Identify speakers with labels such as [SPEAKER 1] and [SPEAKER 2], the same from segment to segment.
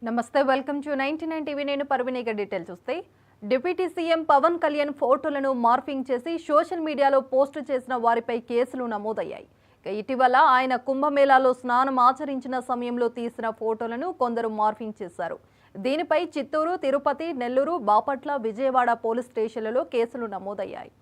[SPEAKER 1] నమస్తే welcome to 99 TV నేను పర్వినేగా details చూస్తే డిప్యూటీ సీఎం పవన్ కళ్యాణ్ ఫోటోలను మార్ఫింగ్ చేసి సోషల్ మీడియాలో పోస్ట్ చేసిన వారిపై కేసులు నమోదయ్యాయి. ఇటీవల ఆయన కుంభమేళాలో స్నానం ఆచరించిన సమయంలో తీసిన ఫోటోలను కొందరు మార్ఫింగ్ చేశారు. దీనిపై చిత్తూరు, తిరుపతి, నెల్లూరు, బాపట్ల, విజయవాడ పోలీస్ స్టేషన్లలో కేసులు నమోదయ్యాయి.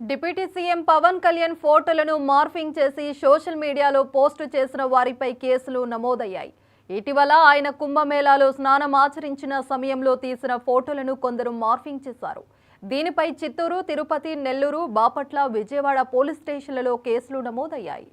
[SPEAKER 1] డిప్యూటీ సీఎం పవన్ కళ్యాణ్ ఫోటోలను మార్ఫింగ్ చేసి సోషల్ మీడియాలో పోస్టు చేసిన వారిపై కేసులు నమోదయ్యాయి. ఇటీవల ఆయన కుంభమేళాలో స్నానం ఆచరించిన సమయంలో తీసిన ఫోటోలను కొందరు మార్ఫింగ్ చేశారు. దీనిపై చిత్తూరు, తిరుపతి, నెల్లూరు, బాపట్ల, విజయవాడ పోలీస్ స్టేషన్లలో కేసులు నమోదయ్యాయి.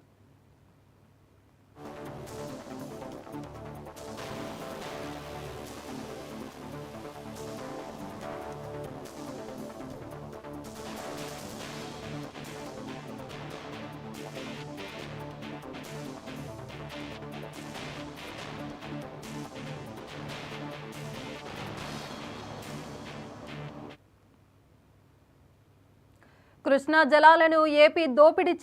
[SPEAKER 1] కృష్ణా జలాలను ఏపీ దోపిడీ